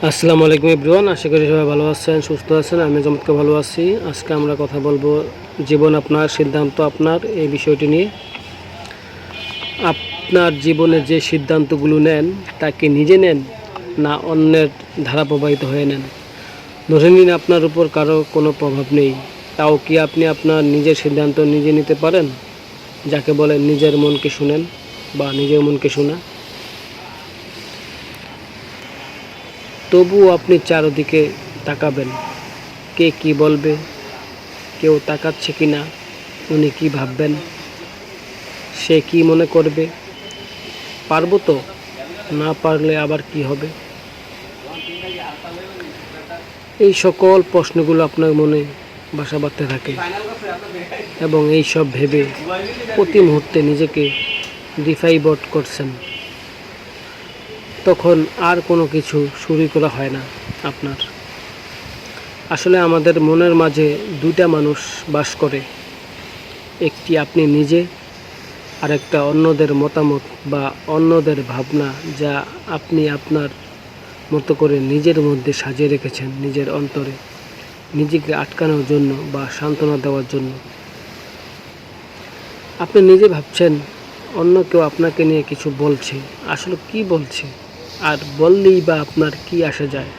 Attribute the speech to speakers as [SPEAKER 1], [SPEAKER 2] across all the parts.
[SPEAKER 1] আসসালামু আলাইকুম এভরিওয়ান, আশা করি সবাই ভালো আছেন, সুস্থ আছেন। আমি চমৎকার ভালো আছি। আজকে আমরা কথা বলবো জীবন আপনার, সিদ্ধান্ত আপনার, এই বিষয়টি নিয়ে। আপনার জীবনে যে সিদ্ধান্তগুলো নেন তা কি নিজে নেন না অন্যের ধারা প্রবাহিত হয়ে নেন? ধরে নিন আপনার উপর কারো কোনো প্রভাব নেই, তাও কি আপনি আপনার নিজের সিদ্ধান্ত নিজে নিতে পারেন, যাকে বলে নিজের মনকে শুনেন বা নিজের মনকে শোনা? তবুও আপনি চারদিকে তাকাবেন, কে কি বলবে, কেউ তাকাচ্ছে কি না, উনি কি ভাববেন, সে কি মনে করবে, পারবো তো, না পারলে আবার কি হবে? এই সকল প্রশ্নগুলো আপনার মনে বাসা বাঁধতে থাকে এবং এই সব ভেবে প্রতি মুহূর্তে নিজেকে ডিফাইবট করছেন। তখন আর কোনো কিছু শুরু করা হয় না আপনার। আসলে আমাদের মনের মাঝে দুইটা মানুষ বাস করে, একটি আপনি নিজে, আর একটা অন্যদের মতামত বা অন্যদের ভাবনা, যা আপনি আপনার মতো করে নিজের মধ্যে সাজিয়ে রেখেছেন, নিজের অন্তরে নিজেকে আটকানোর জন্য বা সান্ত্বনা দেওয়ার জন্য। আপনি নিজে ভাবছেন অন্য কেউ আপনাকে নিয়ে কিছু বলছে, আসলে কি বলছে, আর বললেই বা আপনার কি আসে যায়?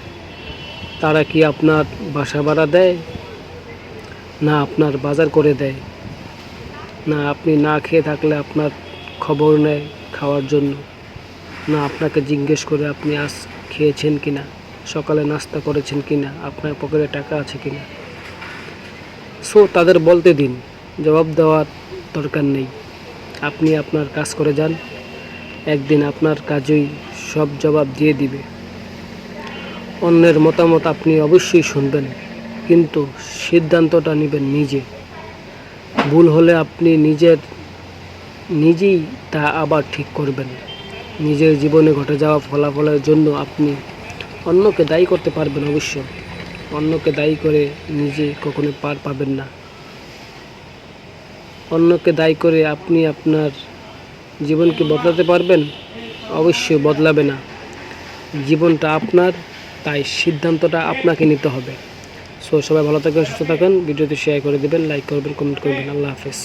[SPEAKER 1] তারা কি আপনার বাসা ভাড়া দেয়, না আপনার বাজার করে দেয়, না আপনি না খেয়ে থাকলে আপনার খবর নেয় খাওয়ার জন্য, না আপনাকে জিজ্ঞেস করে আপনি আজ খেয়েছেন কিনা, সকালে নাস্তা করেছেন কিনা, আপনার পকেটে টাকা আছে কিনা? সো তাদের বলতে দিন, জবাব দেওয়ার দরকার নেই। আপনি আপনার কাজ করে যান, একদিন আপনার কাজই সব জবাব দিয়ে দিবে। অন্যের মতামত আপনি অবশ্যই শুনবেন, কিন্তু সিদ্ধান্তটা নেবেন নিজে। ভুল হলে আপনি নিজেই তা আবার ঠিক করবেন। নিজের জীবনে ঘটে যাওয়া ফলাফলের জন্য আপনি অন্যকে দায়ী করতে পারবেন অবশ্য, অন্যকে দায়ী করে নিজে কখনো পার পাবেন না। অন্যকে দায়ী করে আপনি আপনার জীবনকে বদলাতে পারবেন? অবশ্যই বদলাবে না। জীবনটা আপনার, তাই সিদ্ধান্তটা আপনাকে নিতে হবে। সো সবাই ভালো থাকবেন, সুস্থ থাকেন। ভিডিওটি শেয়ার করে দেবেন, লাইক করবেন, কমেন্ট করবেন। আল্লাহ হাফেজ।